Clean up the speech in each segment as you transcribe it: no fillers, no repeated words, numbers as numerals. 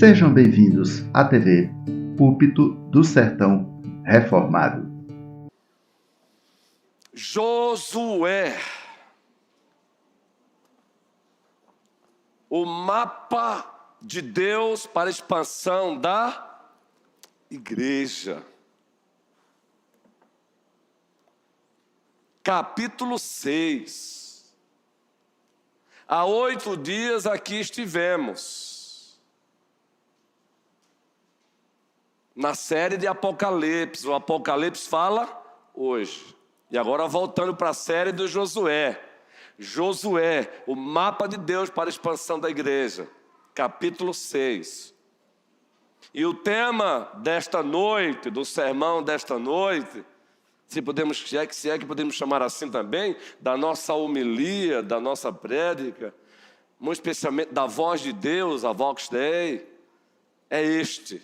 Sejam bem-vindos à TV Púlpito do Sertão Reformado. Josué, o mapa de Deus para a expansão da igreja. Capítulo 6. Há 8 dias aqui estivemos na série de Apocalipse. O Apocalipse fala hoje. E agora voltando para a série do Josué. Josué, o mapa de Deus para a expansão da igreja. Capítulo 6. E o tema desta noite, do sermão desta noite, se é que podemos chamar assim também, da nossa homilia, da nossa prédica, muito especialmente da voz de Deus, a Vox Dei, é este: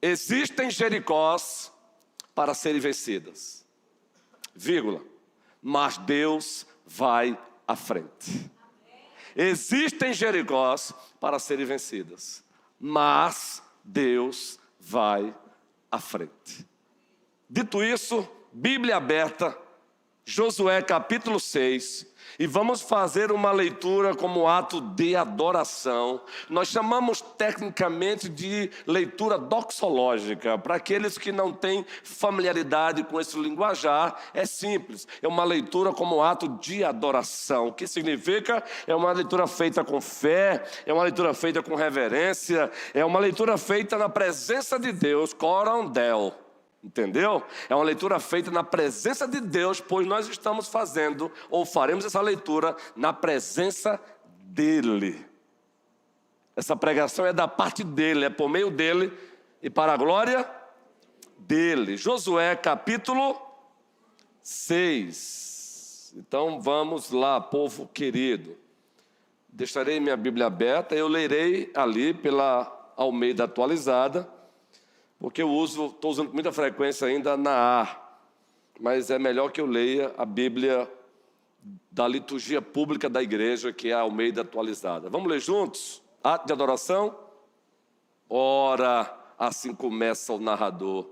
existem Jericós para serem vencidas, vírgula, mas Deus vai à frente. Existem Jericós para serem vencidas, mas Deus vai à frente. Dito isso, Bíblia aberta, Josué capítulo 6, e vamos fazer uma leitura como ato de adoração. Nós chamamos tecnicamente de leitura doxológica. Para aqueles que não têm familiaridade com esse linguajar, é simples. É uma leitura como ato de adoração. O que significa? É uma leitura feita com fé, é uma leitura feita com reverência, é uma leitura feita na presença de Deus, coram Deo. Entendeu? É uma leitura feita na presença de Deus, pois nós estamos fazendo, ou faremos essa leitura na presença dEle. Essa pregação é da parte dEle, é por meio dEle e para a glória dEle. Josué capítulo 6. Então vamos lá, povo querido. Deixarei minha Bíblia aberta, eu lerei ali pela Almeida atualizada, porque eu estou usando com muita frequência ainda na A, mas é melhor que eu leia a Bíblia da liturgia pública da igreja, que é a Almeida atualizada. Vamos ler juntos? Ato de adoração? Ora, assim começa o narrador.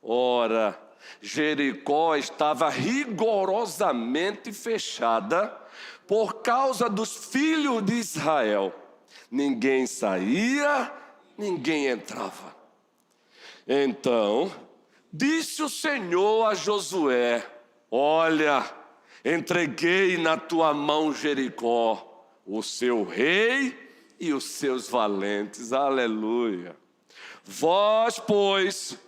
Ora, Jericó estava rigorosamente fechada por causa dos filhos de Israel. Ninguém saía, ninguém entrava. Então, disse o Senhor a Josué: olha, entreguei na tua mão Jericó, o seu rei e os seus valentes. Aleluia. Vós, pois,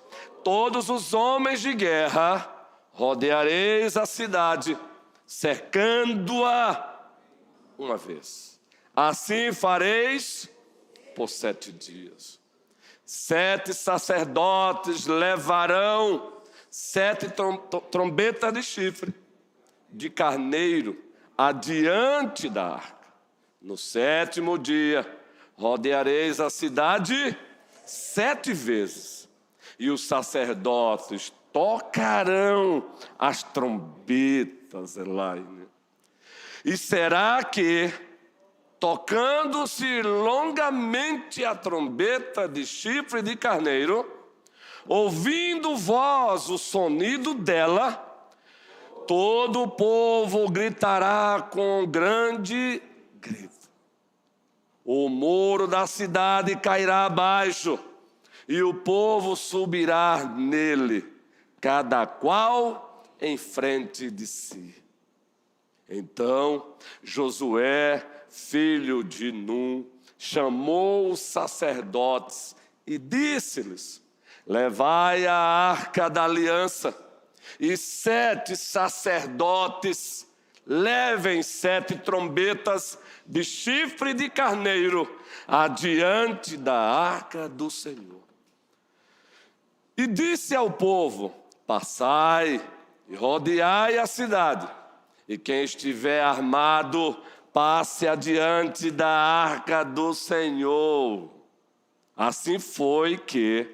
todos os homens de guerra, rodeareis a cidade, cercando-a uma vez. Assim fareis por 7 dias. 7 sacerdotes levarão 7 trombetas de chifre de carneiro adiante da arca. No 7º dia, rodeareis a cidade 7 vezes, e os sacerdotes tocarão as trombetas, Elaine. E será que, tocando-se longamente a trombeta de chifre de carneiro, ouvindo vós o sonido dela, todo o povo gritará com grande grito. O muro da cidade cairá abaixo, e o povo subirá nele, cada qual em frente de si. Então Josué, filho de Num, chamou os sacerdotes e disse-lhes: levai a arca da aliança, e 7 sacerdotes levem 7 trombetas de chifre de carneiro adiante da arca do Senhor. E disse ao povo: passai e rodeai a cidade, e quem estiver armado, passe adiante da arca do Senhor. Assim foi que,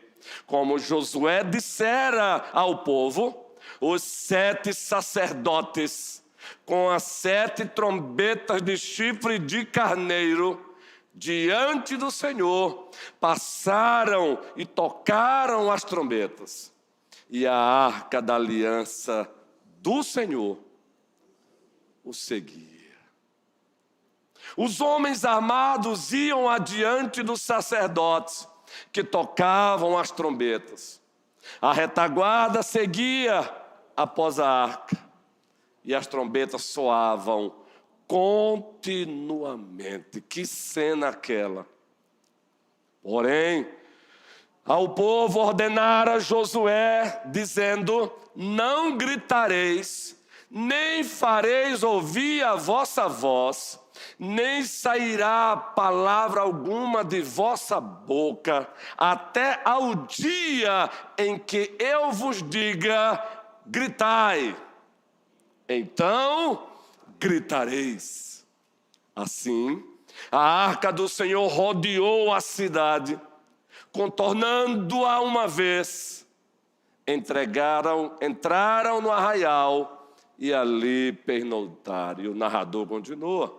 como Josué dissera ao povo, os 7 sacerdotes, com as 7 trombetas de chifre de carneiro, diante do Senhor, passaram e tocaram as trombetas, e a arca da aliança do Senhor o seguia. Os homens armados iam adiante dos sacerdotes, que tocavam as trombetas. A retaguarda seguia após a arca, e as trombetas soavam continuamente. Que cena aquela! Porém, ao povo ordenara Josué, dizendo: não gritareis, nem fareis ouvir a vossa voz, nem sairá palavra alguma de vossa boca, até ao dia em que eu vos diga: gritai. Então gritareis. Assim, a arca do Senhor rodeou a cidade, contornando-a uma vez. Entraram no arraial e ali pernoitaram. E o narrador continua: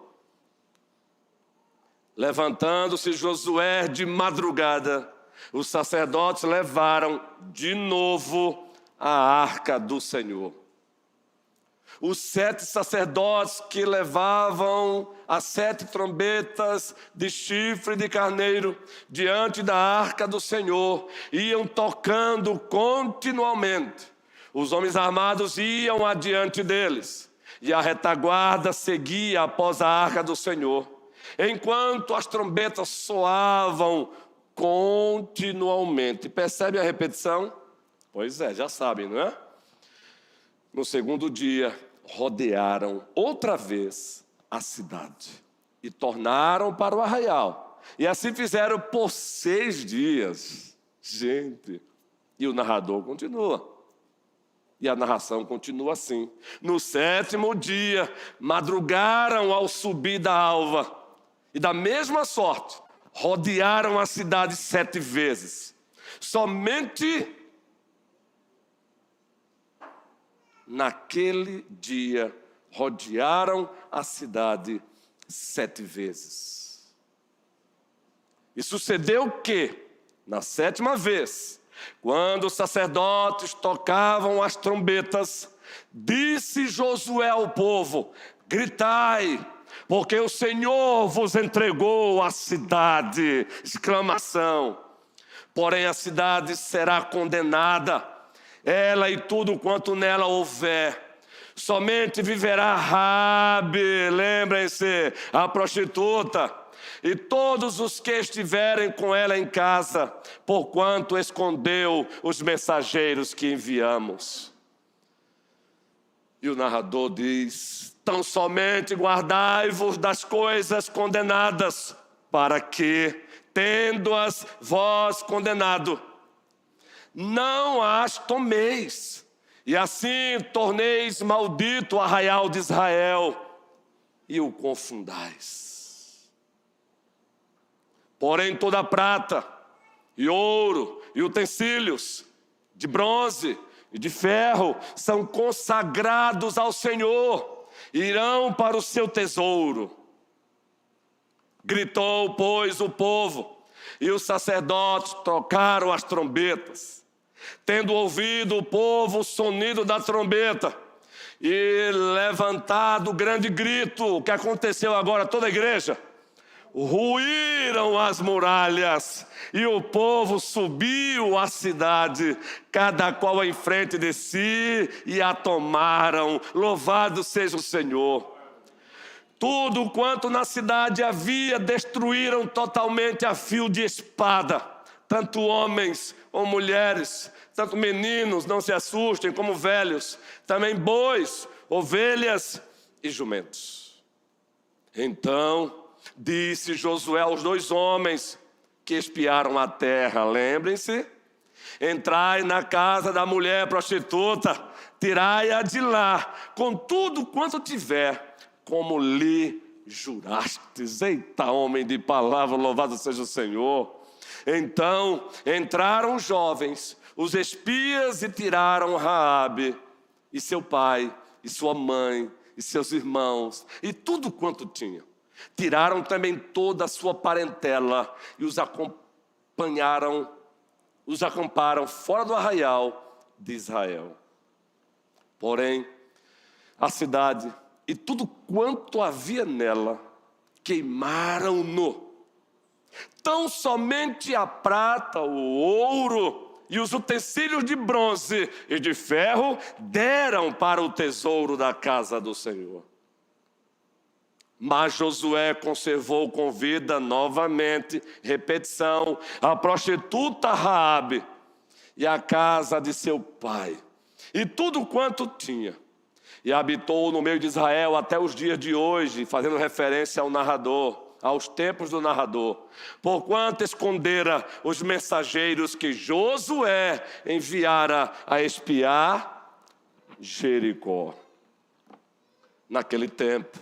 levantando-se Josué de madrugada, os sacerdotes levaram de novo a arca do Senhor. Os 7 sacerdotes que levavam as 7 trombetas de chifre de carneiro diante da arca do Senhor iam tocando continuamente. Os homens armados iam adiante deles, e a retaguarda seguia após a arca do Senhor, enquanto as trombetas soavam continuamente. Percebe a repetição? Pois é, já sabem, não é? No segundo dia, rodearam outra vez a cidade e tornaram para o arraial. E assim fizeram por 6 dias. Gente, e o narrador continua. E a narração continua assim: no 7º dia, madrugaram ao subir da alva, e da mesma sorte, rodearam a cidade 7 vezes. Somente naquele dia, rodearam a cidade 7 vezes. E sucedeu que, na 7ª vez, quando os sacerdotes tocavam as trombetas, disse Josué ao povo: gritai, porque o Senhor vos entregou a cidade! Exclamação. Porém a cidade será condenada, ela e tudo quanto nela houver. Somente viverá Raabe, lembrem-se, a prostituta, e todos os que estiverem com ela em casa, porquanto escondeu os mensageiros que enviamos. E o narrador diz: tão somente guardai-vos das coisas condenadas, para que, tendo-as vós condenado, não as tomeis, e assim torneis maldito o arraial de Israel, e o confundais. Porém toda a prata, e ouro, e utensílios de bronze e de ferro são consagrados ao Senhor, e irão para o seu tesouro. Gritou, pois, o povo, e os sacerdotes tocaram as trombetas. Tendo ouvido o povo o sonido da trombeta e levantado grande grito, o que aconteceu agora? Toda a igreja: ruíram as muralhas, e o povo subiu à cidade, cada qual em frente de si, e a tomaram. Louvado seja o Senhor. Tudo quanto na cidade havia destruíram totalmente a fio de espada, tanto homens ou mulheres, tanto meninos, não se assustem, como velhos, também bois, ovelhas e jumentos. Então disse Josué aos 2 homens que espiaram a terra, lembrem-se: entrai na casa da mulher prostituta, tirai-a de lá, com tudo quanto tiver, como lhe jurastes. Eita, homem de palavra, louvado seja o Senhor. Então entraram os jovens, os espias, e tiraram Raabe e seu pai, e sua mãe, e seus irmãos, e tudo quanto tinham. Tiraram também toda a sua parentela e os acamparam fora do arraial de Israel. Porém, a cidade e tudo quanto havia nela queimaram-no. Tão somente a prata, o ouro e os utensílios de bronze e de ferro deram para o tesouro da casa do Senhor. Mas Josué conservou com vida novamente, repetição, a prostituta Raabe e a casa de seu pai, e tudo quanto tinha. E habitou no meio de Israel até os dias de hoje, fazendo referência ao narrador, aos tempos do narrador. Porquanto escondera os mensageiros que Josué enviara a espiar Jericó. Naquele tempo,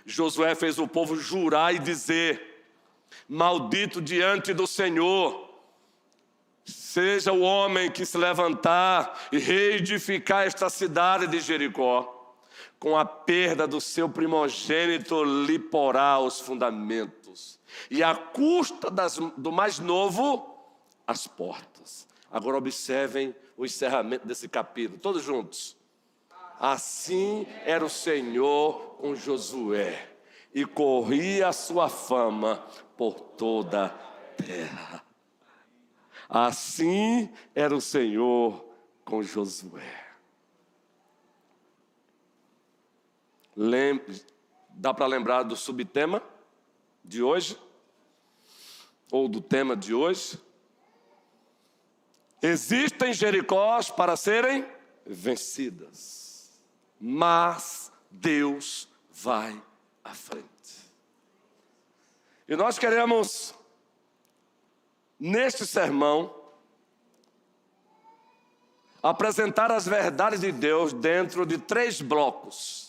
Josué fez o povo jurar e dizer: maldito diante do Senhor seja o homem que se levantar e reedificar esta cidade de Jericó. Com a perda do seu primogênito lhe porá os fundamentos, e à custa do mais novo, as portas. Agora observem o encerramento desse capítulo, todos juntos. Assim era o Senhor com Josué, e corria a sua fama por toda a terra. Assim era o Senhor com Josué. Dá para lembrar do subtema de hoje? Ou do tema de hoje? Existem Jericós para serem vencidas, mas Deus vai à frente. E nós queremos, neste sermão, apresentar as verdades de Deus dentro de 3 blocos.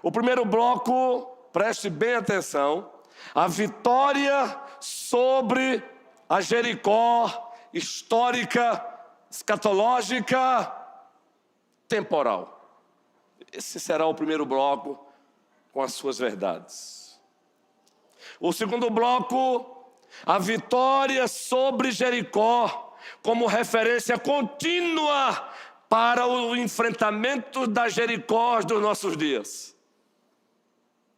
O primeiro bloco, preste bem atenção, a vitória sobre a Jericó histórica, escatológica, temporal. Esse será o primeiro bloco com as suas verdades. O segundo bloco, a vitória sobre Jericó, como referência contínua para o enfrentamento da Jericó dos nossos dias.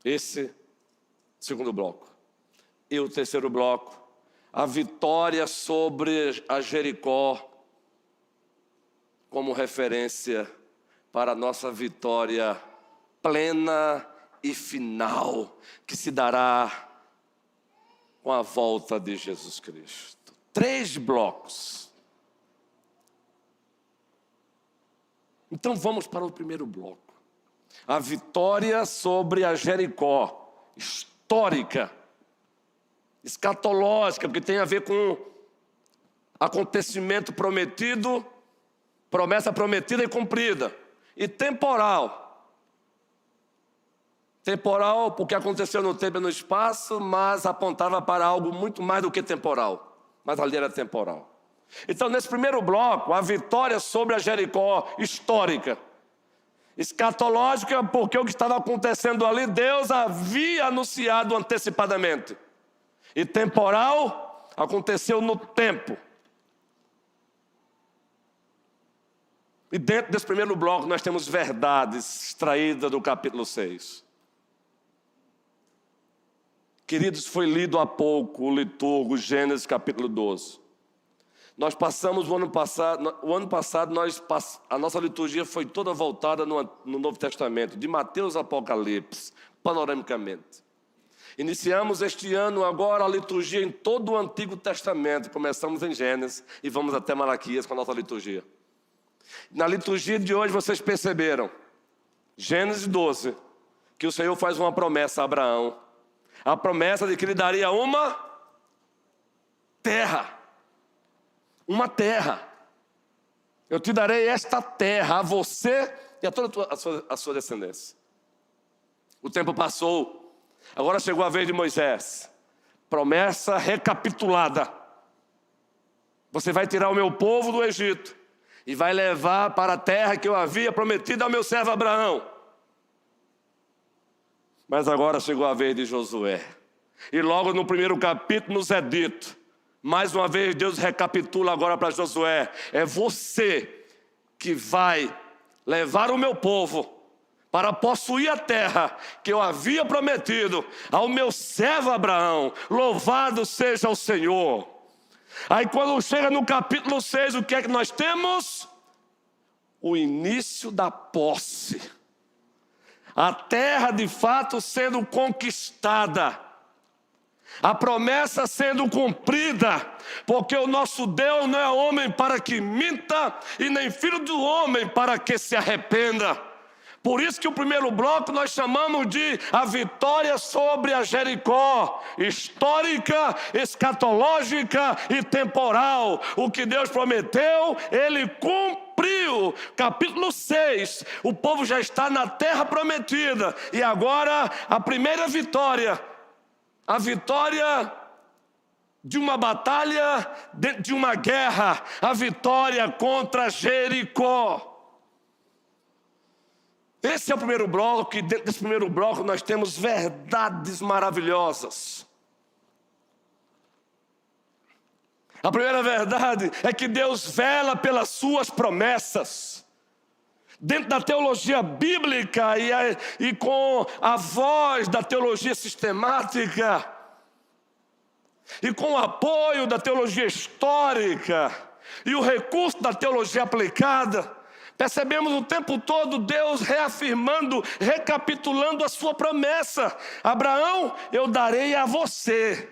Esse segundo bloco. E o terceiro bloco, a vitória sobre a Jericó, como referência para a nossa vitória plena e final, que se dará com a volta de Jesus Cristo. 3 blocos. Então vamos para o primeiro bloco. A vitória sobre a Jericó, histórica, escatológica, porque tem a ver com acontecimento prometido, promessa prometida e cumprida. E temporal. Temporal porque aconteceu no tempo e no espaço, mas apontava para algo muito mais do que temporal. Mas ali era temporal. Então, nesse primeiro bloco, a vitória sobre a Jericó histórica. Escatológica porque o que estava acontecendo ali, Deus havia anunciado antecipadamente. E temporal, aconteceu no tempo. E dentro desse primeiro bloco nós temos verdades extraídas do capítulo 6. Queridos, foi lido há pouco o liturgo Gênesis capítulo 12. Nós passamos o ano passado, a nossa liturgia foi toda voltada no Novo Testamento, de Mateus a Apocalipse, panoramicamente. Iniciamos este ano agora a liturgia em todo o Antigo Testamento, começamos em Gênesis e vamos até Malaquias com a nossa liturgia. Na liturgia de hoje vocês perceberam, Gênesis 12, que o Senhor faz uma promessa a Abraão, a promessa de que lhe daria uma terra. Uma terra. Eu te darei esta terra a você e a toda a sua descendência. O tempo passou. Agora chegou a vez de Moisés. Promessa recapitulada. Você vai tirar o meu povo do Egito e vai levar para a terra que eu havia prometido ao meu servo Abraão. Mas agora chegou a vez de Josué. E logo no primeiro capítulo nos é dito, mais uma vez Deus recapitula agora para Josué: é você que vai levar o meu povo para possuir a terra que eu havia prometido ao meu servo Abraão. Louvado seja o Senhor. Aí quando chega no capítulo 6, o que é que nós temos? O início da posse. A terra de fato sendo conquistada. A promessa sendo cumprida, porque o nosso Deus não é homem para que minta, e nem filho do homem para que se arrependa. Por isso que o primeiro bloco nós chamamos de a vitória sobre a Jericó, histórica, escatológica e temporal. O que Deus prometeu, Ele cumpriu. Capítulo 6, o povo já está na terra prometida, e agora a primeira vitória, a vitória de uma batalha, dentro de uma guerra, a vitória contra Jericó. Esse é o primeiro bloco, e dentro desse primeiro bloco nós temos verdades maravilhosas. A primeira verdade é que Deus vela pelas suas promessas. Dentro da teologia bíblica e com a voz da teologia sistemática, e com o apoio da teologia histórica e o recurso da teologia aplicada, percebemos o tempo todo Deus reafirmando, recapitulando a sua promessa: Abraão, eu darei a você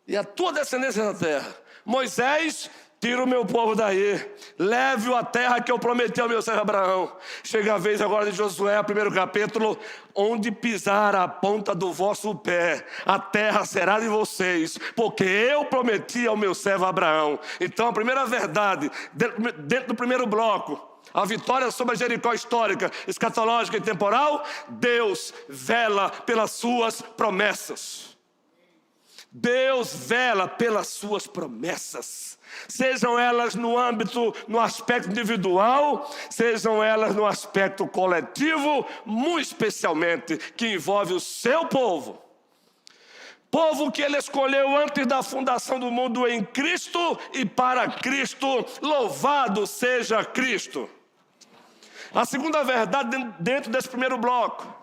e a tua descendência na terra. Moisés, tira o meu povo daí, leve-o à terra que eu prometi ao meu servo Abraão. Chega a vez agora de Josué, primeiro capítulo: onde pisar a ponta do vosso pé, a terra será de vocês, porque eu prometi ao meu servo Abraão. Então a primeira verdade, dentro do primeiro bloco, a vitória sobre a Jericó histórica, escatológica e temporal: Deus vela pelas suas promessas. Deus vela pelas suas promessas. Sejam elas no aspecto individual, sejam elas no aspecto coletivo, muito especialmente, que envolve o seu povo. Povo que Ele escolheu antes da fundação do mundo em Cristo e para Cristo. Louvado seja Cristo. A segunda verdade dentro desse primeiro bloco: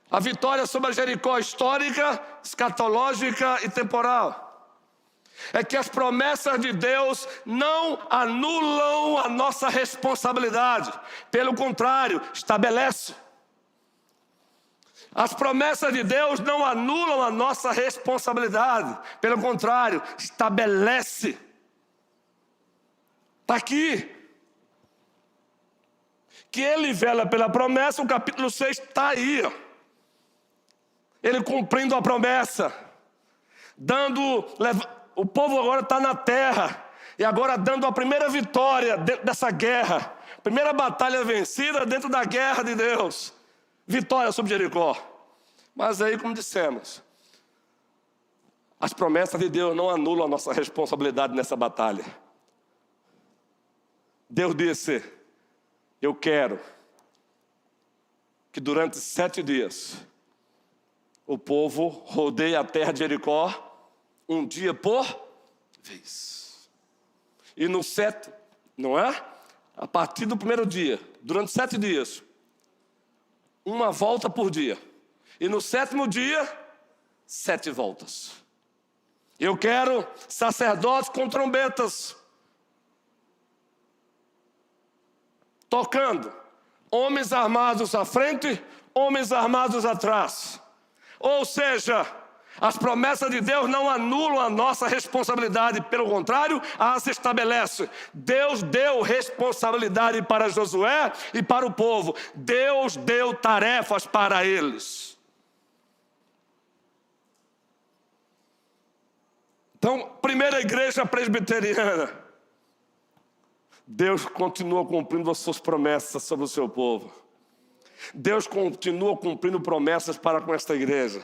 a vitória sobre a Jericó histórica, escatológica e temporal, é que as promessas de Deus não anulam a nossa responsabilidade. Pelo contrário, estabelece. As promessas de Deus não anulam a nossa responsabilidade. Pelo contrário, estabelece. Está aqui. Que Ele vela pela promessa, o capítulo 6 está aí. Ele cumprindo a promessa, o povo agora está na terra, e agora dando a primeira vitória dentro dessa guerra, primeira batalha vencida dentro da guerra de Deus, vitória sobre Jericó. Mas aí, como dissemos, as promessas de Deus não anulam a nossa responsabilidade nessa batalha. Deus disse: eu quero que durante 7 dias o povo rodeie a terra de Jericó, um dia por vez. E no 7, não é? A partir do primeiro dia, durante 7 dias, uma volta por dia. E no 7º dia, 7 voltas. Eu quero sacerdotes com trombetas, tocando, homens armados à frente, homens armados atrás. Ou seja, as promessas de Deus não anulam a nossa responsabilidade, pelo contrário, as estabelece. Deus deu responsabilidade para Josué e para o povo. Deus deu tarefas para eles. Então, primeira igreja presbiteriana, Deus continua cumprindo as suas promessas sobre o seu povo. Deus continua cumprindo promessas para com esta igreja.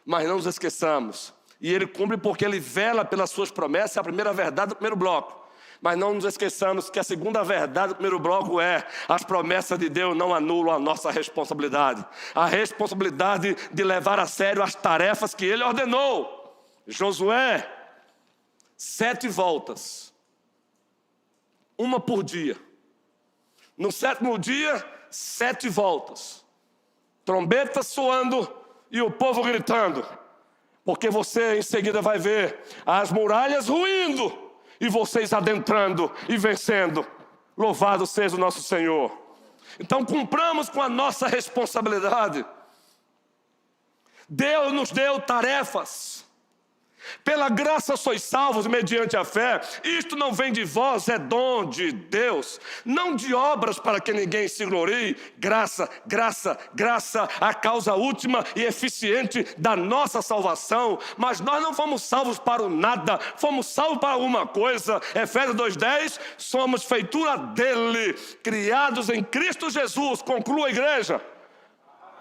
Mas não nos esqueçamos, e Ele cumpre porque Ele vela pelas suas promessas, é a primeira verdade do primeiro bloco. Mas não nos esqueçamos que a segunda verdade do primeiro bloco é: as promessas de Deus não anulam a nossa responsabilidade. A responsabilidade de levar a sério as tarefas que Ele ordenou. Josué, 7 voltas, uma por dia. No 7º dia, 7 voltas. Trombeta soando e o povo gritando. Porque você em seguida vai ver as muralhas ruindo e vocês adentrando e vencendo. Louvado seja o nosso Senhor. Então cumpramos com a nossa responsabilidade. Deus nos deu tarefas. Pela graça sois salvos mediante a fé. Isto não vem de vós, é dom de Deus. Não de obras para que ninguém se glorie. Graça, graça, graça, a causa última e eficiente da nossa salvação. Mas nós não fomos salvos para o nada, fomos salvos para alguma coisa. Efésios 2:10, somos feitura dele, criados em Cristo Jesus. Conclua, igreja.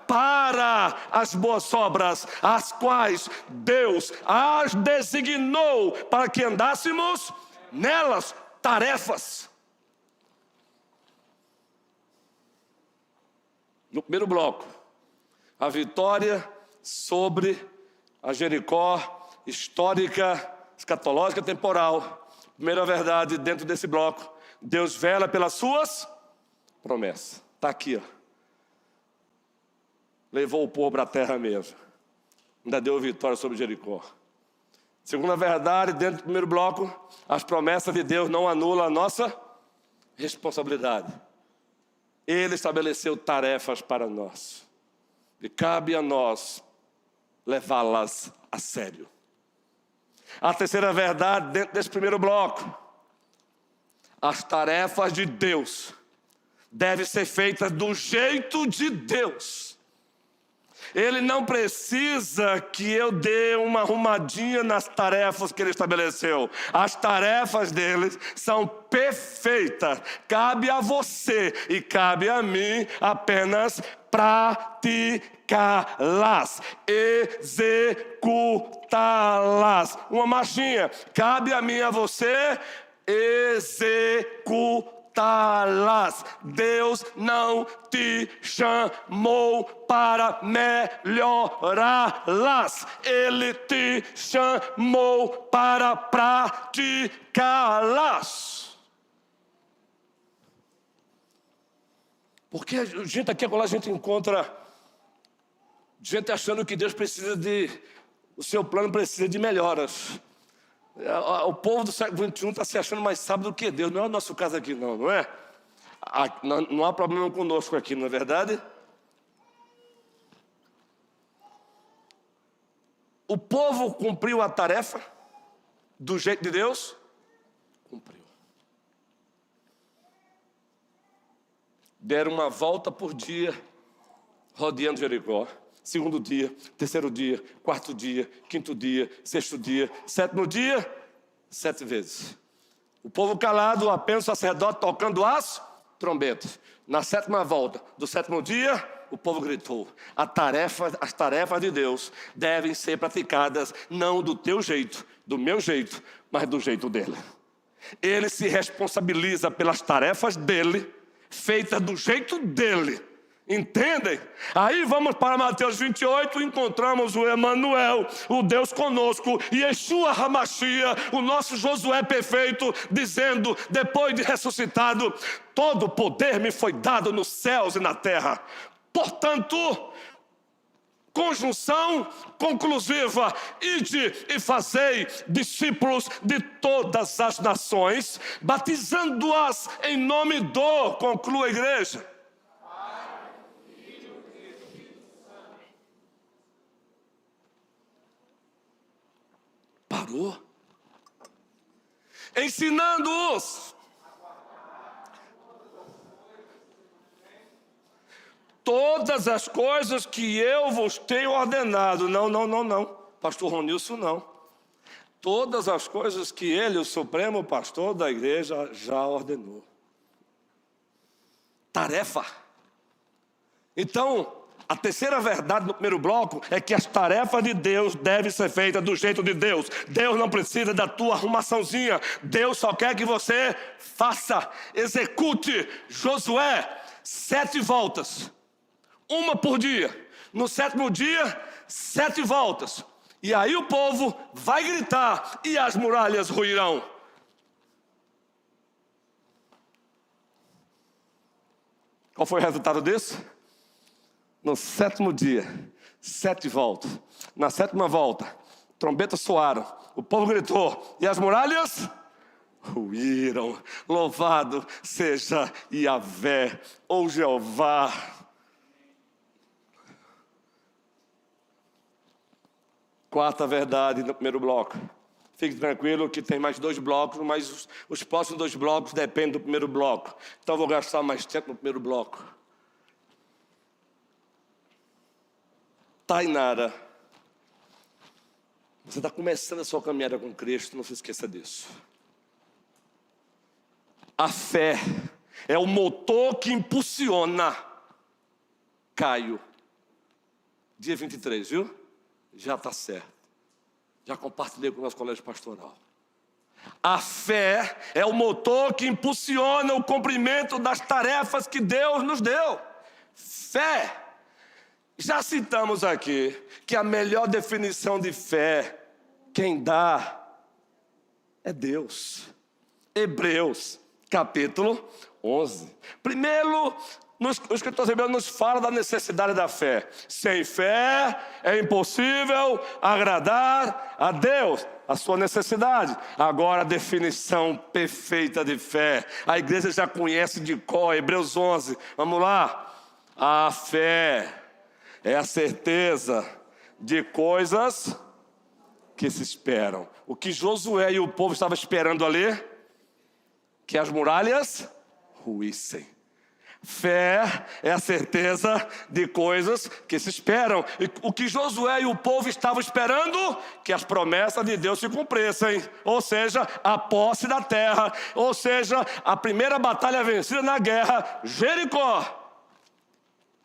Para as boas obras, as quais Deus as designou para que andássemos nelas. Tarefas. No primeiro bloco, a vitória sobre a Jericó histórica, escatológica, temporal. Primeira verdade dentro desse bloco: Deus vela pelas suas promessas. Está aqui, ó. Levou o povo para a terra mesmo. Ainda deu vitória sobre Jericó. Segunda verdade, dentro do primeiro bloco: as promessas de Deus não anulam a nossa responsabilidade. Ele estabeleceu tarefas para nós. E cabe a nós levá-las a sério. A terceira verdade, dentro desse primeiro bloco: as tarefas de Deus devem ser feitas do jeito de Deus. Ele não precisa que eu dê uma arrumadinha nas tarefas que Ele estabeleceu. As tarefas dele são perfeitas. Cabe a você e cabe a mim apenas praticá-las, executá-las. Uma marchinha: cabe a mim e a você executá-las. Deus não te chamou para melhorá-las. Ele te chamou para praticá-las. Porque gente aqui agora a gente encontra gente achando que Deus precisa o seu plano precisa de melhoras. O povo do século XXI está se achando mais sábio do que Deus. Não é o nosso caso aqui, não é? Não há problema conosco aqui, não é verdade? O povo cumpriu a tarefa do jeito de Deus? Cumpriu. Deram uma volta por dia, rodeando Jericó. Segundo dia, terceiro dia, quarto dia, quinto dia, sexto dia, 7º dia, 7 vezes. O povo calado, apenas o sacerdote tocando as trombetas. Na 7ª volta do 7º dia, o povo gritou. As tarefas de Deus devem ser praticadas não do teu jeito, do meu jeito, mas do jeito dele. Ele se responsabiliza pelas tarefas dele, feitas do jeito dele. Entendem? Aí vamos para Mateus 28, encontramos o Emanuel, o Deus conosco, e Yeshua Hamashia, o nosso Josué perfeito, dizendo, depois de ressuscitado: todo poder me foi dado nos céus e na terra. Portanto, conjunção conclusiva: ide e fazei discípulos de todas as nações, batizando-as em nome do, conclua a igreja, parou, ensinando-os todas as coisas que eu vos tenho ordenado. Não, pastor Ronilson, não. Todas as coisas que ele, o supremo pastor da igreja, já ordenou. Tarefa. Então, A terceira verdade no primeiro bloco é que as tarefas de Deus devem ser feitas do jeito de Deus. Deus não precisa da tua arrumaçãozinha. Deus só quer que você faça, execute. Josué, 7 voltas, uma por dia. No 7º dia, 7 voltas. E aí o povo vai gritar e as muralhas ruirão. Qual foi o resultado disso? No 7º dia, 7 voltas. Na 7ª volta, trombetas soaram, o povo gritou e as muralhas ruíram. Louvado seja Yahvé, ou Jeová. Quarta verdade no primeiro bloco. Fique tranquilo que tem mais 2 blocos, mas os próximos 2 blocos dependem do primeiro bloco. Então eu vou gastar mais tempo no primeiro bloco. Tainara, você está começando a sua caminhada com Cristo, não se esqueça disso. A fé é o motor que impulsiona. Caio, dia 23, viu? Já está certo. Já compartilhei com o nosso colégio pastoral. A fé é o motor que impulsiona o cumprimento das tarefas que Deus nos deu. Fé. Já citamos aqui que a melhor definição de fé, quem dá é Deus. Hebreus, capítulo 11. Primeiro, o escritor hebreu nos fala da necessidade da fé. Sem fé é impossível agradar a Deus, a sua necessidade. Agora a definição perfeita de fé. A igreja já conhece de cor, Hebreus 11. Vamos lá. A fé é a certeza de coisas que se esperam. O que Josué e o povo estavam esperando ali? Que as muralhas ruíssem. Fé é a certeza de coisas que se esperam. E o que Josué e o povo estavam esperando? Que as promessas de Deus se cumprissem. Ou seja, a posse da terra. Ou seja, a primeira batalha vencida na guerra, Jericó.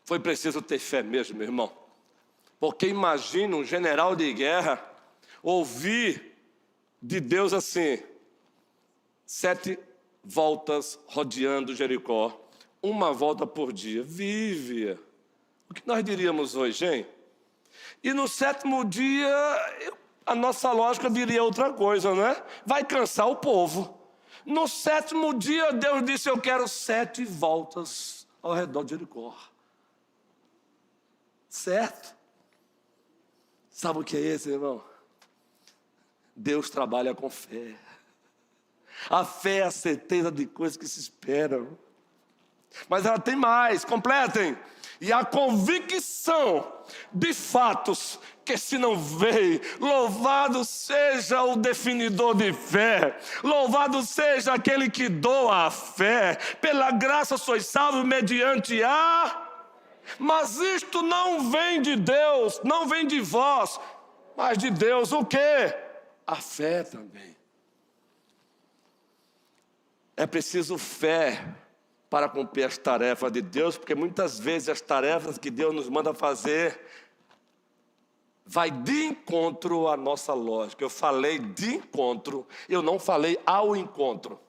Foi preciso ter fé mesmo, meu irmão. Porque imagina um general de guerra ouvir de Deus assim: 7 voltas rodeando Jericó, 1 volta por dia. Vive. O que nós diríamos hoje, hein? E no 7º dia, a nossa lógica diria outra coisa, não é? Vai cansar o povo. No 7º dia, Deus disse: eu quero 7 voltas ao redor de Jericó. Certo? Sabe o que é isso, irmão? Deus trabalha com fé. A fé é a certeza de coisas que se esperam. Mas ela tem mais, completem. E a convicção de fatos que se não veem. Louvado seja o definidor de fé. Louvado seja aquele que doa a fé. Pela graça sois salvos mediante a... Mas isto não vem de Deus, não vem de vós, mas de Deus. O quê? A fé também. É preciso fé para cumprir as tarefas de Deus, porque muitas vezes as tarefas que Deus nos manda fazer vai de encontro à nossa lógica. Eu falei de encontro, eu não falei ao encontro.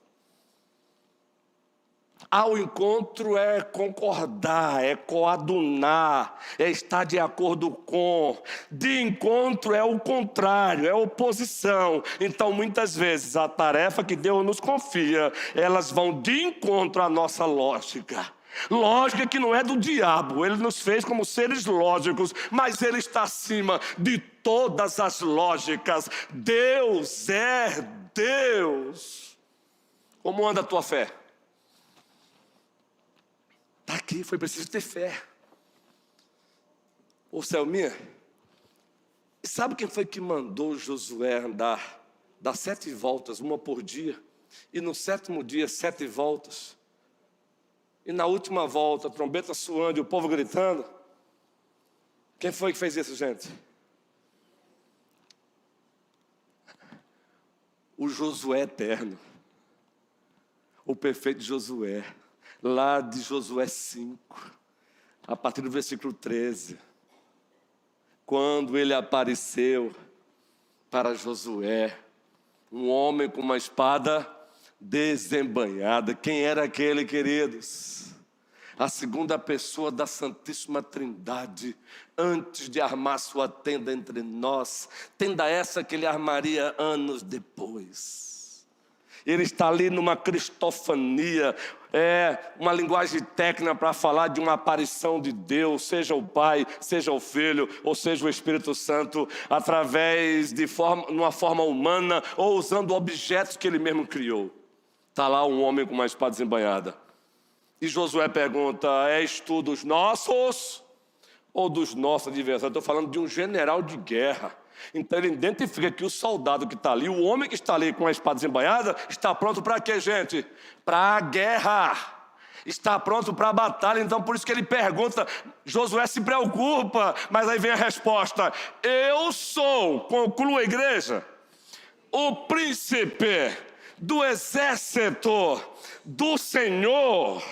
Ao encontro é concordar, é coadunar, é estar de acordo com. De encontro é o contrário, é oposição. Então, muitas vezes, a tarefa que Deus nos confia, elas vão de encontro à nossa lógica. Lógica que não é do diabo, ele nos fez como seres lógicos, mas ele está acima de todas as lógicas. Deus é Deus. Como anda a tua fé? Está aqui, foi preciso ter fé. Ô Selminha, sabe quem foi que mandou Josué andar, dar 7 voltas, 1 por dia, e no 7º dia 7 voltas, e na última volta, trombeta soando e o povo gritando? Quem foi que fez isso, gente? O Josué eterno, o perfeito Josué, lá de Josué 5. a partir do versículo 13. Quando ele apareceu para Josué, um homem com uma espada desembainhada. Quem era aquele, queridos? A segunda pessoa da Santíssima Trindade, antes de armar sua tenda entre nós, tenda essa que ele armaria anos depois. Ele está ali numa cristofania, uma linguagem técnica para falar de uma aparição de Deus, seja o Pai, seja o Filho, ou seja o Espírito Santo, através de uma forma humana, ou usando objetos que ele mesmo criou. Está lá um homem com uma espada desembainhada. E Josué pergunta: és tu dos nossos ou dos nossos adversários? Estou falando de um general de guerra. Então ele identifica que o soldado que está ali, o homem que está ali com a espada desembainhada, está pronto para quê, gente? Para a guerra. Está pronto para a batalha. Então por isso que ele pergunta, Josué se preocupa, mas aí vem a resposta: eu sou, conclua a igreja, o príncipe do exército do Senhor.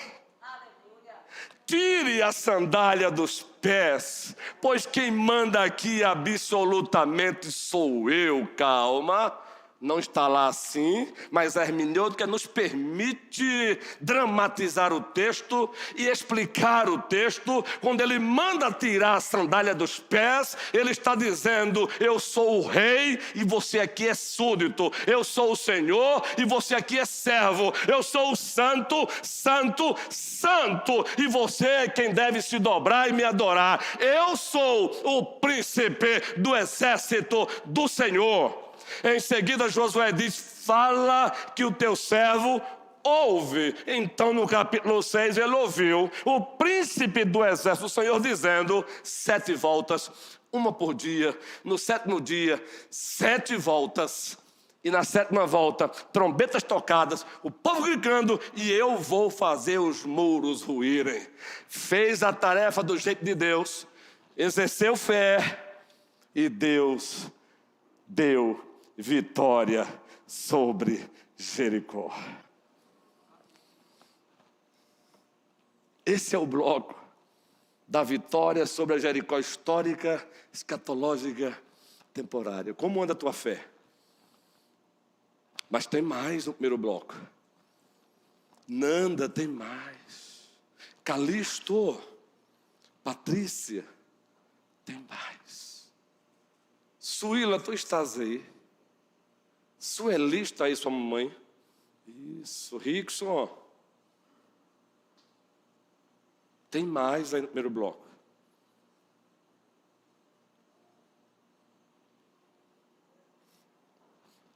Tire a sandália dos pés, pois quem manda aqui absolutamente sou eu. Calma, não está lá assim, mas a hermenêutica nos permite dramatizar o texto e explicar o texto. Quando ele manda tirar a sandália dos pés, ele está dizendo: eu sou o rei e você aqui é súdito. Eu sou o Senhor e você aqui é servo. Eu sou o santo, santo, santo, e você é quem deve se dobrar e me adorar. Eu sou o príncipe do exército do Senhor. Em seguida Josué diz: fala que o teu servo ouve. Então no capítulo 6 ele ouviu o príncipe do exército do Senhor dizendo: 7 voltas, uma por dia. No 7º dia, 7 voltas. E na 7ª volta, trombetas tocadas, o povo gritando, e eu vou fazer os muros ruírem. Fez a tarefa do jeito de Deus, exerceu fé, e Deus deu vitória sobre Jericó. Esse é o bloco da vitória sobre a Jericó histórica, escatológica, temporária. Como anda a tua fé? Mas tem mais no primeiro bloco. Nanda, tem mais. Calixto, Patrícia, tem mais. Suíla, tu estás aí. Sueli está aí, sua mamãe. Isso, Rickson. Tem mais aí no primeiro bloco.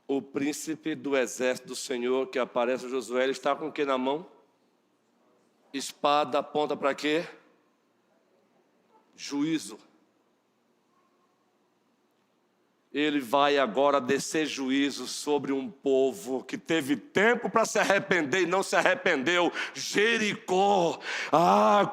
O príncipe do exército do Senhor que aparece a Josué, ele está com o que na mão? Espada aponta para quê? Juízo. Ele vai agora descer juízo sobre um povo que teve tempo para se arrepender e não se arrependeu. Jericó.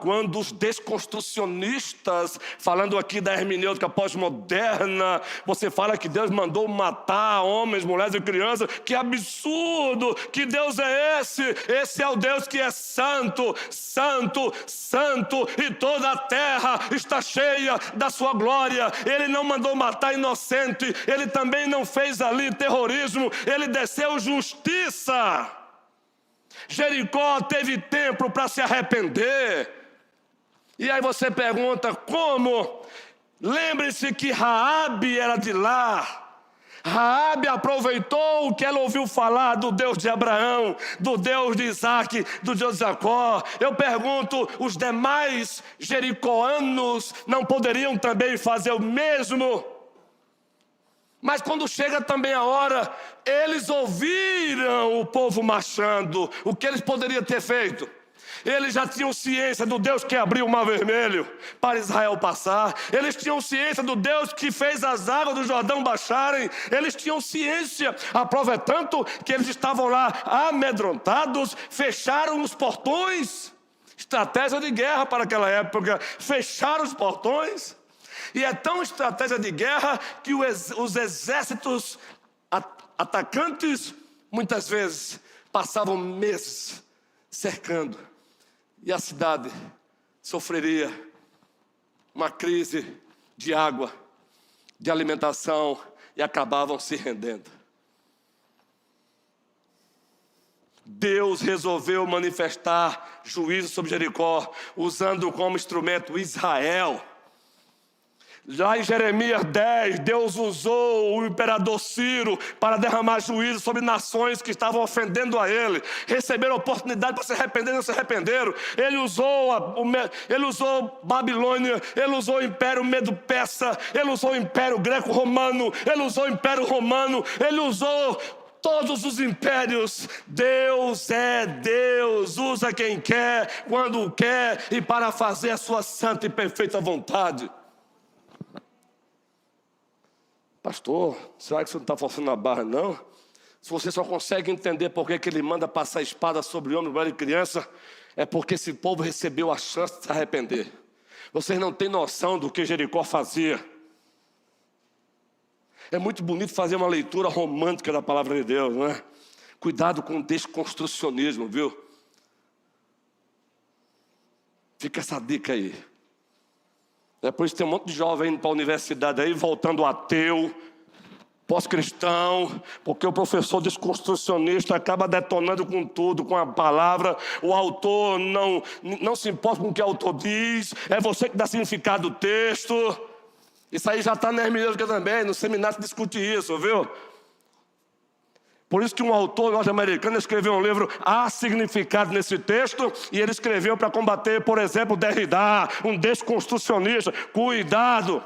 Quando os desconstrucionistas, falando aqui da hermenêutica pós-moderna, você fala que Deus mandou matar homens, mulheres e crianças. Que absurdo! Que Deus é esse? Esse é o Deus que é santo, santo, santo, e toda a terra está cheia da sua glória. Ele não mandou matar inocente. Ele também não fez ali terrorismo, ele desceu justiça. Jericó teve tempo para se arrepender. E aí você pergunta: como? Lembre-se que Raabe era de lá. Raabe aproveitou o que ela ouviu falar do Deus de Abraão, do Deus de Isaac, do Deus de Jacó. Eu pergunto, os demais jericoanos não poderiam também fazer o mesmo? Mas quando chega também a hora, eles ouviram o povo marchando. O que eles poderiam ter feito? Eles já tinham ciência do Deus que abriu o mar vermelho para Israel passar. Eles tinham ciência do Deus que fez as águas do Jordão baixarem. Eles tinham ciência. A prova é tanto que eles estavam lá amedrontados, fecharam os portões. Estratégia de guerra para aquela época. Fecharam os portões. E é tão estratégia de guerra que os exércitos atacantes muitas vezes passavam meses cercando. E a cidade sofreria uma crise de água, de alimentação, e acabavam se rendendo. Deus resolveu manifestar juízo sobre Jericó, usando como instrumento Israel. Lá em Jeremias 10, Deus usou o imperador Ciro para derramar juízo sobre nações que estavam ofendendo a ele. Receberam oportunidade para se arrepender, não se arrependeram. Ele usou Babilônia, ele usou o Império Medo-Persa, ele usou o Império Greco-Romano, ele usou o Império Romano, ele usou todos os impérios. Deus é Deus, usa quem quer, quando quer e para fazer a sua santa e perfeita vontade. Pastor, será que você não está forçando a barra, não? Se você só consegue entender por que ele manda passar espada sobre homem, mulher e criança, é porque esse povo recebeu a chance de se arrepender. Vocês não têm noção do que Jericó fazia. É muito bonito fazer uma leitura romântica da palavra de Deus, não é? Cuidado com o desconstrucionismo, viu? Fica essa dica aí. Depois tem um monte de jovem indo para a universidade aí, voltando ateu, pós-cristão, porque o professor desconstrucionista acaba detonando com tudo, com a palavra. O autor não se importa com o que o autor diz, é você que dá significado do texto. Isso aí já está na hermenêutica também, no seminário se discute isso, viu? Por isso que um autor norte-americano escreveu um livro, Há Significado nesse texto, e ele escreveu para combater, por exemplo, Derrida, um desconstrucionista. Cuidado!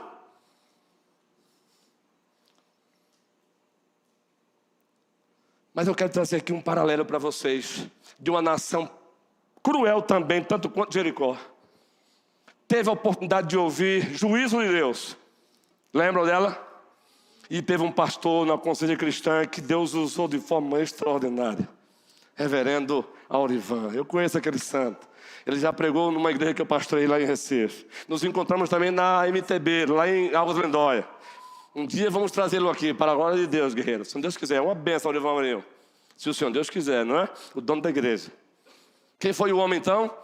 Mas eu quero trazer aqui um paralelo para vocês, de uma nação cruel também, tanto quanto Jericó. Teve a oportunidade de ouvir juízo de Deus. Lembram dela? E teve um pastor na Conselho Cristã que Deus usou de forma extraordinária. Reverendo Aurivan. Eu conheço aquele santo. Ele já pregou numa igreja que eu pastorei lá em Recife. Nos encontramos também na MTB, lá em Alves Lindóia. Um dia vamos trazê-lo aqui, para a glória de Deus, guerreiro. Se Deus quiser, é uma bênção, Aurivan Marinho. Se o Senhor Deus quiser, não é? O dono da igreja. Quem foi o homem então?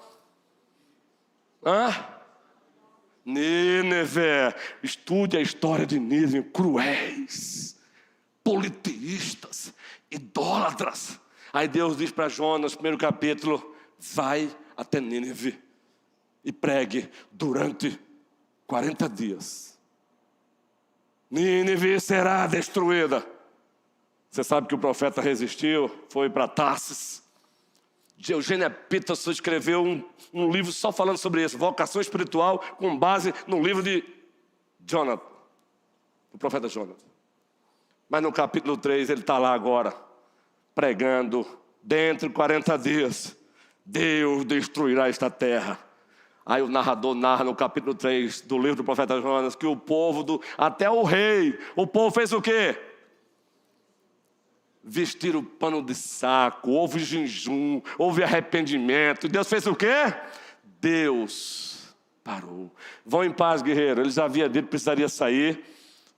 Nínive. Estude a história de Nínive. Cruéis, politeístas, idólatras. Aí Deus diz para Jonas, primeiro capítulo: vai até Nínive e pregue durante 40 dias. Nínive será destruída. Você sabe que o profeta resistiu, foi para Tarsis. Eugênia Peterson escreveu um livro só falando sobre isso, vocação espiritual, com base no livro de Jonathan, o profeta Jonathan. Mas no capítulo 3 ele está lá agora, pregando, dentro de 40 dias, Deus destruirá esta terra. Aí o narrador narra no capítulo 3 do livro do profeta Jonas que o povo, até o rei, o povo fez o quê? Vestir o pano de saco, houve jejum, houve arrependimento. E Deus fez o quê? Deus parou. Vão em paz, guerreiro. Eles haviam dito que precisaria sair.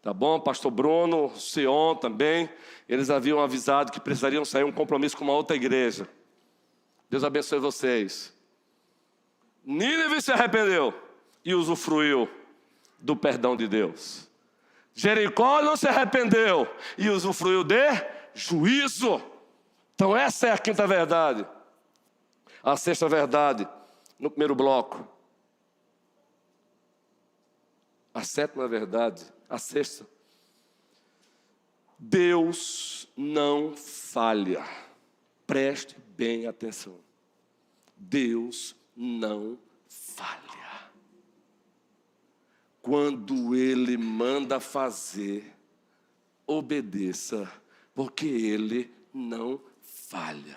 Tá bom? Pastor Bruno, Sion também. Eles haviam avisado que precisariam sair, um compromisso com uma outra igreja. Deus abençoe vocês. Nínive se arrependeu e usufruiu do perdão de Deus. Jericó não se arrependeu e usufruiu de juízo. Então essa é a quinta verdade. A sexta verdade, no primeiro bloco. A sétima verdade, a sexta. Deus não falha. Preste bem atenção. Deus não falha. Quando Ele manda fazer, obedeça, porque Ele não falha.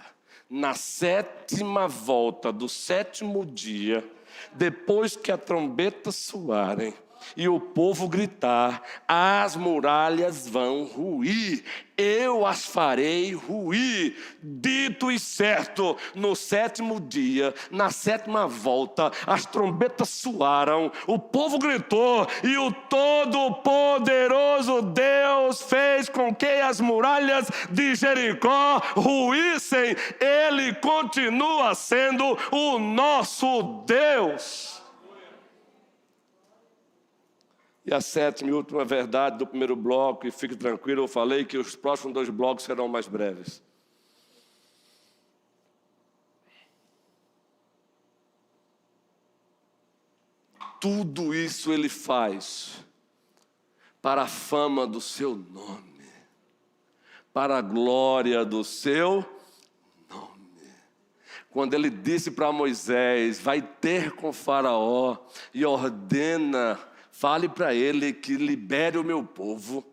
Na sétima volta do sétimo dia, depois que a trombeta soarem e o povo gritar, as muralhas vão ruir, eu as farei ruir. Dito e certo, no sétimo dia, na sétima volta, as trombetas soaram, o povo gritou e o Todo-Poderoso Deus fez com que as muralhas de Jericó ruíssem. Ele continua sendo o nosso Deus. E a sétima e última verdade do primeiro bloco, e fique tranquilo, eu falei que os próximos 2 blocos serão mais breves. Tudo isso ele faz para a fama do seu nome, para a glória do seu nome. Quando ele disse para Moisés, vai ter com Faraó e ordena, fale para ele que libere o meu povo.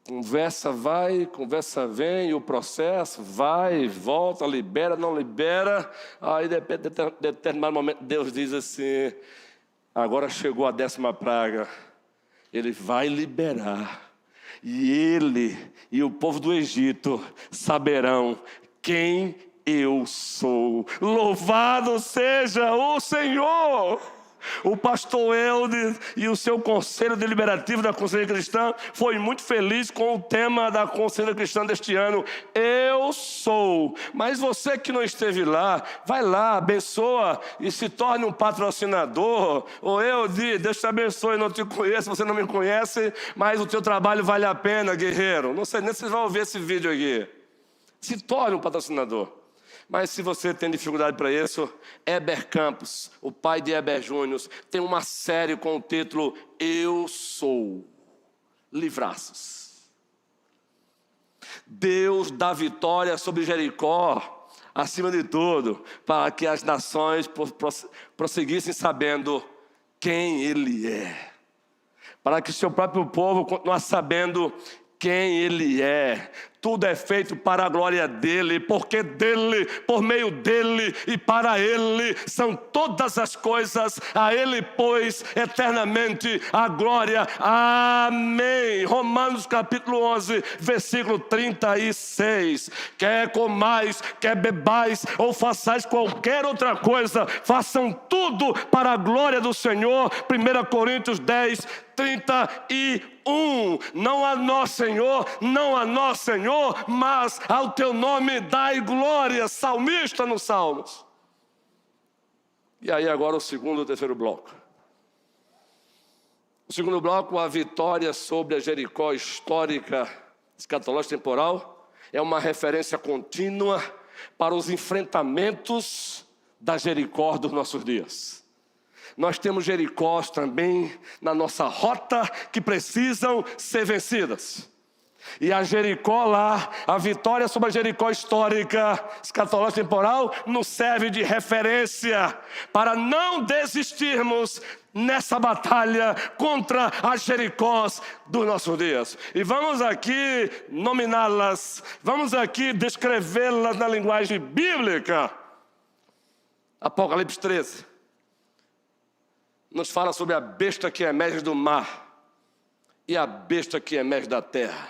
Conversa vai, conversa vem, o processo vai, volta, libera, não libera. Aí, de determinado momento, Deus diz assim, agora chegou a 10ª praga. Ele vai liberar. E ele e o povo do Egito saberão quem eu sou. Louvado seja o Senhor! O pastor Helder e o seu conselho deliberativo da Conselheira Cristã foi muito feliz com o tema da Conselheira Cristã deste ano, eu sou. Mas você que não esteve lá, vai lá, abençoa e se torne um patrocinador. Ou Helder, Deus te abençoe, eu não te conheço, você não me conhece, mas o teu trabalho vale a pena, guerreiro. Não sei nem se você vai ouvir esse vídeo aqui. Se torne um patrocinador. Mas se você tem dificuldade para isso, Heber Campos, o pai de Heber Júnior, tem uma série com o título Eu Sou. Livraços. Deus dá vitória sobre Jericó, acima de tudo, para que as nações prosseguissem sabendo quem Ele é. Para que seu próprio povo continuasse sabendo quem Ele é. Tudo é feito para a glória dEle, porque dEle, por meio dEle e para Ele são todas as coisas. A Ele, pois, eternamente a glória. Amém. Romanos capítulo 11, versículo 36. Quer comais, quer bebais ou façais qualquer outra coisa, façam tudo para a glória do Senhor. 1 Coríntios 10, 31. Não a nós, Senhor, não a nós, Senhor, mas ao teu nome dai glória. Salmista nos Salmos. E aí agora o segundo e o terceiro bloco. O segundo bloco, a vitória sobre a Jericó histórica, escatológica temporal, é uma referência contínua para os enfrentamentos da Jericó dos nossos dias. Nós temos Jericós também na nossa rota que precisam ser vencidas. E a Jericó lá, a vitória sobre a Jericó histórica, escatológica temporal, nos serve de referência para não desistirmos nessa batalha contra as Jericós dos nossos dias. E vamos aqui nominá-las, vamos aqui descrevê-las na linguagem bíblica. Apocalipse 13 nos fala sobre a besta que emerge do mar e a besta que emerge da terra.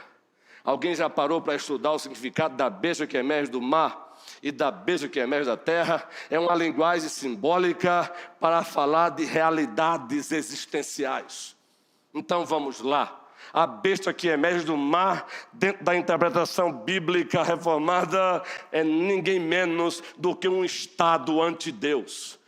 Alguém já parou para estudar o significado da besta que emerge do mar e da besta que emerge da terra? É uma linguagem simbólica para falar de realidades existenciais. Então vamos lá. A besta que emerge do mar, dentro da interpretação bíblica reformada, é ninguém menos do que um estado ante Deus.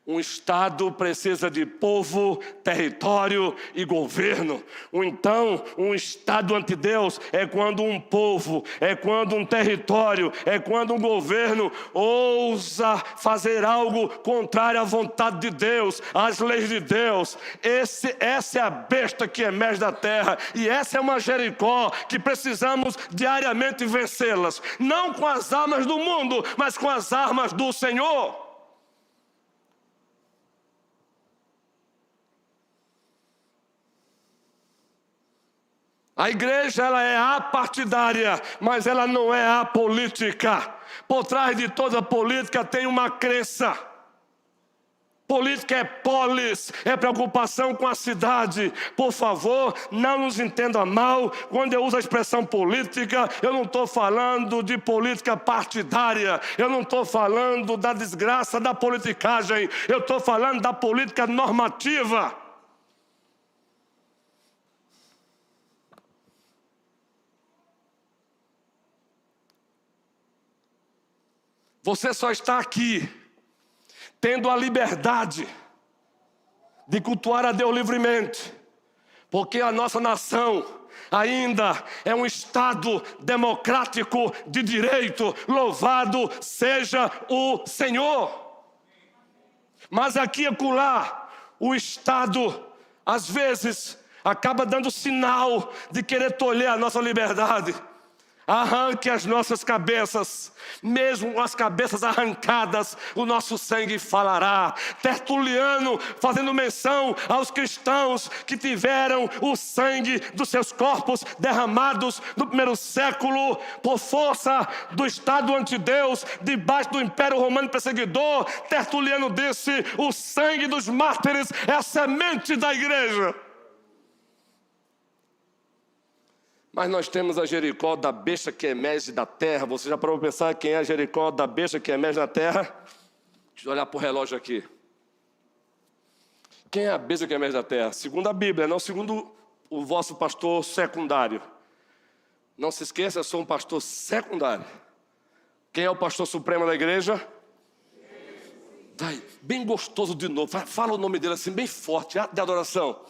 Um Estado precisa de povo, território e governo. Então, um Estado ante Deus é quando um povo, é quando um território, é quando um governo ousa fazer algo contrário à vontade de Deus, às leis de Deus. Essa é a besta que emerge da terra. E essa é uma Jericó que precisamos diariamente vencê-las. Não com as armas do mundo, mas com as armas do Senhor. A igreja ela é apartidária, mas ela não é apolítica. Por trás de toda política tem uma crença. Política é polis, é preocupação com a cidade. Por favor, não nos entenda mal. Quando eu uso a expressão política, eu não estou falando de política partidária. Eu não estou falando da desgraça da politicagem. Eu estou falando da política normativa. Você só está aqui tendo a liberdade de cultuar a Deus livremente, porque a nossa nação ainda é um Estado democrático de direito. Louvado seja o Senhor. Mas aqui e acolá, o Estado, às vezes, acaba dando sinal de querer tolher a nossa liberdade. Arranque as nossas cabeças, mesmo com as cabeças arrancadas, o nosso sangue falará. Tertuliano fazendo menção aos cristãos que tiveram o sangue dos seus corpos derramados no primeiro século, por força do Estado antideus, debaixo do Império Romano perseguidor. Tertuliano disse: o sangue dos mártires é a semente da igreja. Mas nós temos a Jericó da besta que emerge da terra. Você já parou para pensar quem é a Jericó da besta que emerge da terra? Deixa eu olhar para o relógio aqui. Quem é a besta que emerge da terra? Segundo a Bíblia, não segundo o vosso pastor secundário. Não se esqueça, eu sou um pastor secundário. Quem é o pastor supremo da igreja? Vai, bem gostoso de novo. Fala o nome dele assim, bem forte, de adoração.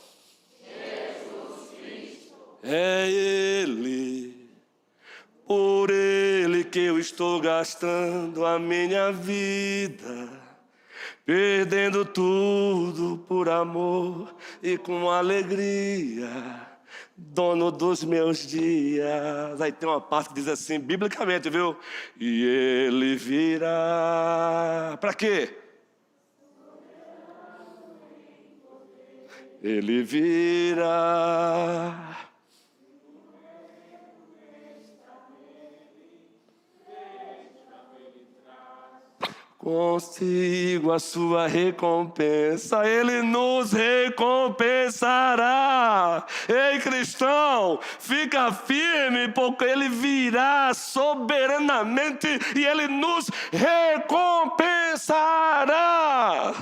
É Ele, por Ele que eu estou gastando a minha vida, perdendo tudo por amor e com alegria, dono dos meus dias. Aí tem uma parte que diz assim, biblicamente, viu? E Ele virá. Para quê? Ele virá. Consigo a sua recompensa, Ele nos recompensará. Ei, cristão, fica firme, porque Ele virá soberanamente e Ele nos recompensará.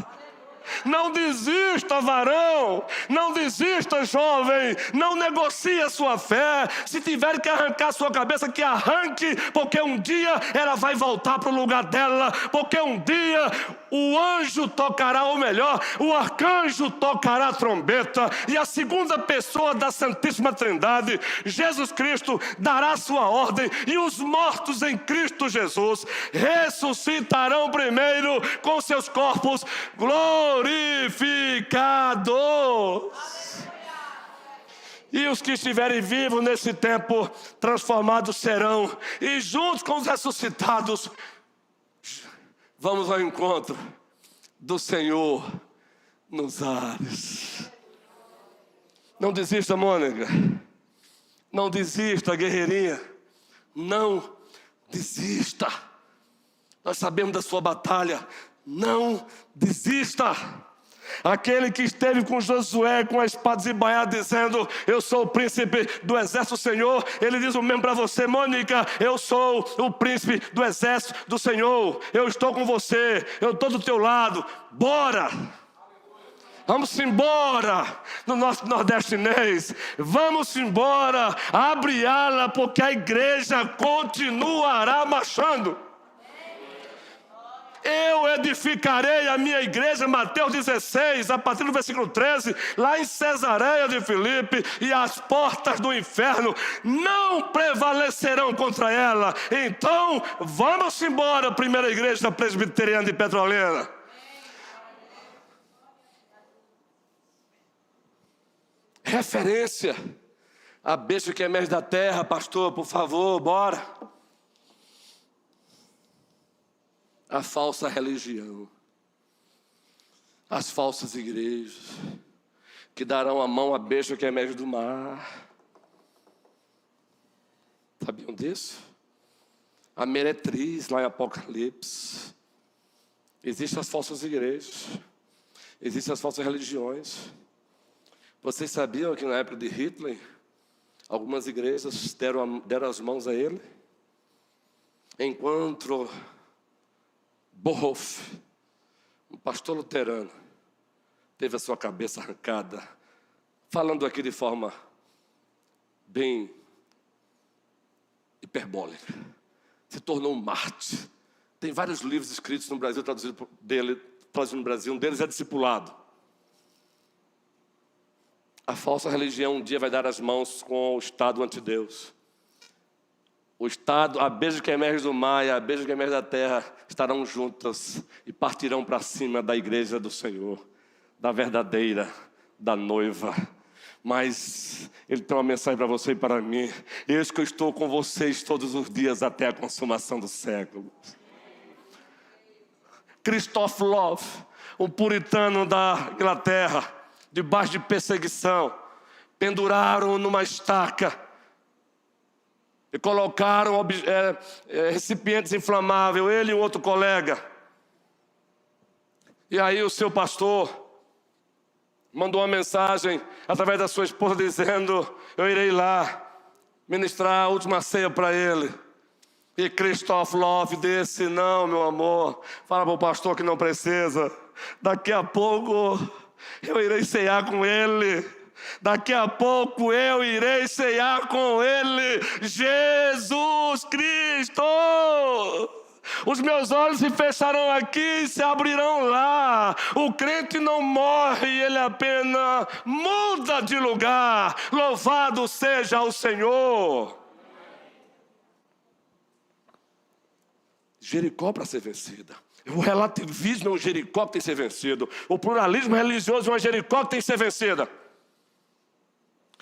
Não desista, varão, não desista, jovem, não negocie a sua fé. Se tiver que arrancar a sua cabeça, que arranque, porque um dia ela vai voltar para o lugar dela, porque um dia o anjo tocará, ou melhor, o arcanjo tocará a trombeta, e a segunda pessoa da Santíssima Trindade, Jesus Cristo, dará sua ordem, e os mortos em Cristo Jesus ressuscitarão primeiro com seus corpos glorificados. E os que estiverem vivos nesse tempo, transformados serão, e juntos com os ressuscitados, vamos ao encontro do Senhor nos ares. Não desista, Mônica. Não desista, guerreirinha. Não desista. Nós sabemos da sua batalha. Não desista. Aquele que esteve com Josué com a espada desembainhada dizendo: eu sou o príncipe do exército do Senhor. Ele diz o mesmo para você, Mônica: eu sou o príncipe do exército do Senhor. Eu estou com você, eu estou do teu lado. Bora! Vamos embora no nosso nordestinês. Vamos embora. Abre ala, porque a igreja continuará marchando. Eu edificarei a minha igreja, Mateus 16, a partir do versículo 13, lá em Cesareia de Filipe, e as portas do inferno não prevalecerão contra ela. Então, vamos embora, primeira igreja presbiteriana de Petrolina. Referência a besta que emerge da terra, pastor, por favor, bora. A falsa religião, as falsas igrejas, que darão a mão à besta que emerge do mar. Sabiam disso? A meretriz, lá em Apocalipse. Existem as falsas igrejas, existem as falsas religiões. Vocês sabiam que na época de Hitler, algumas igrejas deram as mãos a ele? Enquanto Bonhoeffer, um pastor luterano, teve a sua cabeça arrancada, falando aqui de forma bem hiperbólica, se tornou um mártir. Tem vários livros escritos no Brasil, traduzidos no Brasil, um deles é Discipulado. A falsa religião um dia vai dar as mãos com o Estado anti-Deus. O Estado, a besta que emerge do mar e a besta que emerge da terra estarão juntas e partirão para cima da igreja do Senhor, da verdadeira, da noiva. Mas Ele tem uma mensagem para você e para mim. Eis que eu estou com vocês todos os dias até a consumação do século. Christoph Love, um puritano da Inglaterra, debaixo de perseguição, penduraram numa estaca e colocaram recipientes inflamáveis, ele e um outro colega. E aí o seu pastor mandou uma mensagem através da sua esposa dizendo: eu irei lá ministrar a última ceia para ele. E Christoph Love disse: não, meu amor, fala para o pastor que não precisa. Daqui a pouco eu irei ceiar com ele. Daqui a pouco eu irei ceiar com ele. Jesus Cristo! Os meus olhos se fecharão aqui e se abrirão lá. O crente não morre, ele apenas muda de lugar. Louvado seja o Senhor. Jericó para ser vencida. O relativismo é um Jericó que tem que ser vencido. O pluralismo religioso é uma Jericó que tem que ser vencida.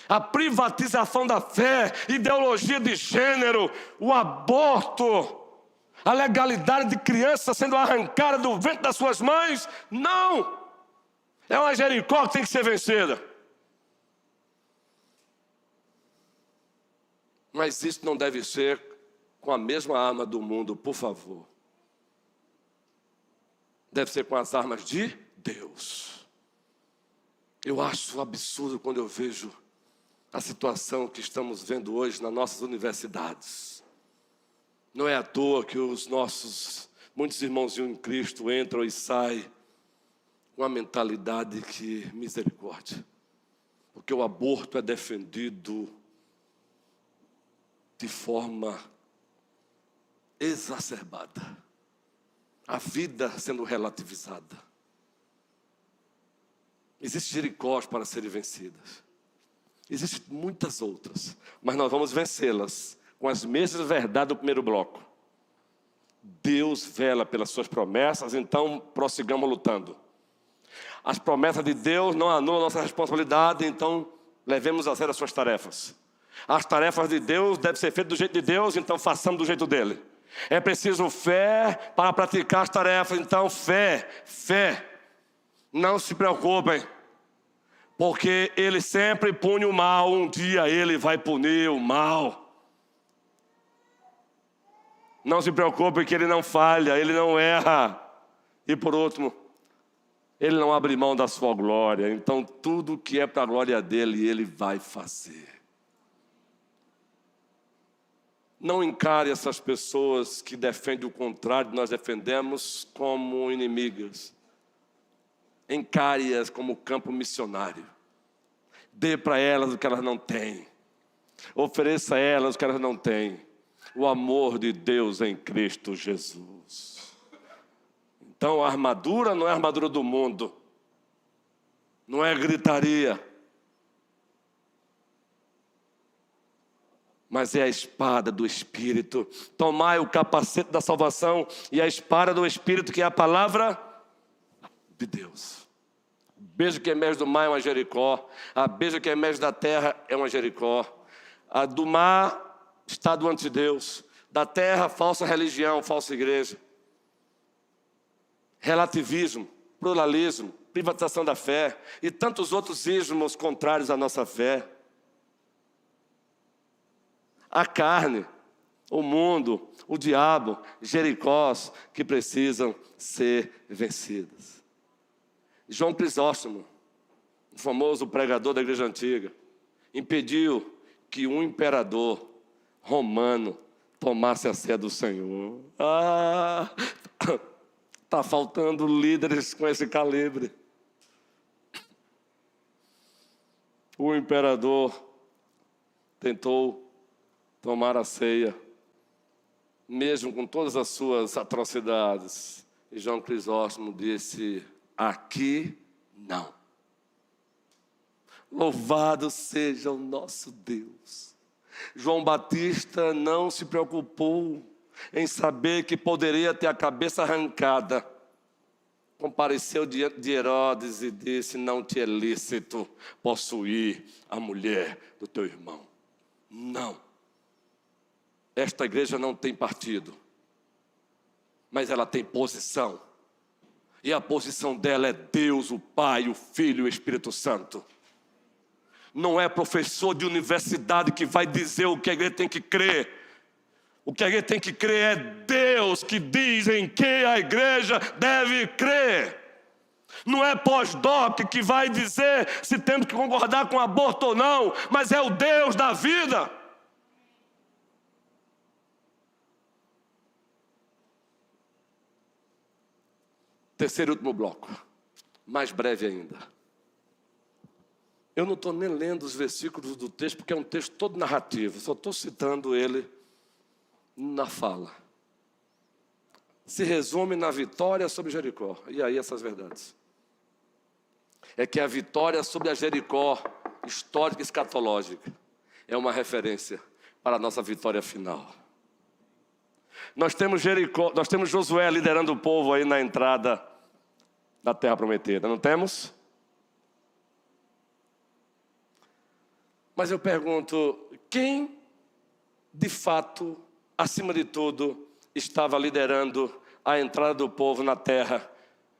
A privatização da fé, ideologia de gênero, o aborto, a legalidade de crianças sendo arrancada do ventre das suas mães, não! É uma Jericó que tem que ser vencida. Mas isso não deve ser com a mesma arma do mundo, por favor. Deve ser com as armas de Deus. Eu acho absurdo quando eu vejo a situação que estamos vendo hoje nas nossas universidades. Não é à toa que muitos irmãozinhos em Cristo entram e saem com a mentalidade que misericórdia. Porque o aborto é defendido de forma exacerbada. A vida sendo relativizada. Existem Jericós para serem vencidas. Existem muitas outras, mas nós vamos vencê-las com as mesmas verdades do primeiro bloco. Deus vela pelas suas promessas, então prossigamos lutando. As promessas de Deus não anulam a nossa responsabilidade, então levemos a sério as suas tarefas. As tarefas de Deus devem ser feitas do jeito de Deus, então façamos do jeito dele. É preciso fé para praticar as tarefas, então fé. Não se preocupem. Porque Ele sempre pune o mal, um dia Ele vai punir o mal. Não se preocupe que Ele não falha, Ele não erra. E por último, Ele não abre mão da sua glória. Então tudo que é para a glória dEle, Ele vai fazer. Não encare essas pessoas que defendem o contrário, nós defendemos, como inimigas. Encare-as como campo missionário. Dê para elas o que elas não têm. Ofereça a elas o que elas não têm. O amor de Deus em Cristo Jesus. Então a armadura não é a armadura do mundo. Não é gritaria. Mas é a espada do Espírito. Tomai o capacete da salvação e a espada do Espírito, que é a palavra de Deus. A besta que emerge do mar é uma Jericó. A besta que emerge da terra é uma Jericó. A do mar, estado ante Deus. Da terra, falsa religião, falsa igreja. Relativismo, pluralismo, privatização da fé e tantos outros ismos contrários à nossa fé. A carne, o mundo, o diabo, Jericós que precisam ser vencidas. João Crisóstomo, o famoso pregador da igreja antiga, impediu que um imperador romano tomasse a ceia do Senhor. Está faltando líderes com esse calibre. O imperador tentou tomar a ceia, mesmo com todas as suas atrocidades. E João Crisóstomo disse: aqui não. Louvado seja o nosso Deus. João Batista não se preocupou em saber que poderia ter a cabeça arrancada. Compareceu diante de Herodes e disse: não te é lícito possuir a mulher do teu irmão. Não. Esta igreja não tem partido, mas ela tem posição. E a posição dela é Deus, o Pai, o Filho e o Espírito Santo. Não é professor de universidade que vai dizer o que a igreja tem que crer. O que a igreja tem que crer é Deus que diz em que a igreja deve crer. Não é pós-doc que vai dizer se temos que concordar com aborto ou não, mas é o Deus da vida. Terceiro e último bloco, mais breve ainda. Eu não estou nem lendo os versículos do texto, porque é um texto todo narrativo, só estou citando ele na fala. Se resume na vitória sobre Jericó. E aí essas verdades. É que a vitória sobre a Jericó, histórica e escatológica, é uma referência para a nossa vitória final. Nós temos Josué liderando o povo aí na entrada da Terra Prometida, não temos? Mas eu pergunto, quem de fato, acima de tudo, estava liderando a entrada do povo na terra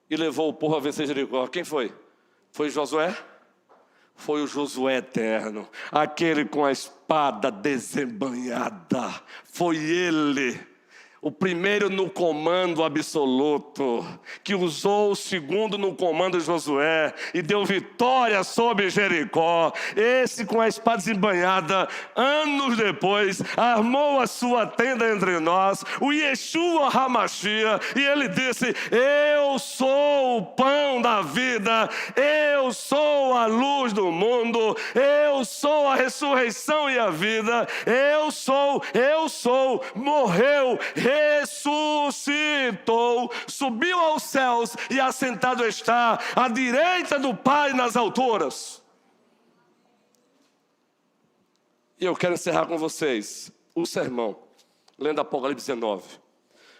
e levou o povo a vencer Jericó? Quem foi? Foi Josué? Foi o Josué eterno, aquele com a espada desembainhada. Foi ele, o primeiro no comando absoluto, que usou o segundo no comando de Josué e deu vitória sobre Jericó. Esse com a espada desembainhada, anos depois, armou a sua tenda entre nós, o Yeshua HaMashiach, e ele disse: eu sou o pão da vida, eu sou a luz do mundo, eu sou a ressurreição e a vida, eu sou, morreu, ressuscitou, subiu aos céus e assentado está à direita do Pai nas alturas. E eu quero encerrar com vocês o sermão, lendo Apocalipse 19,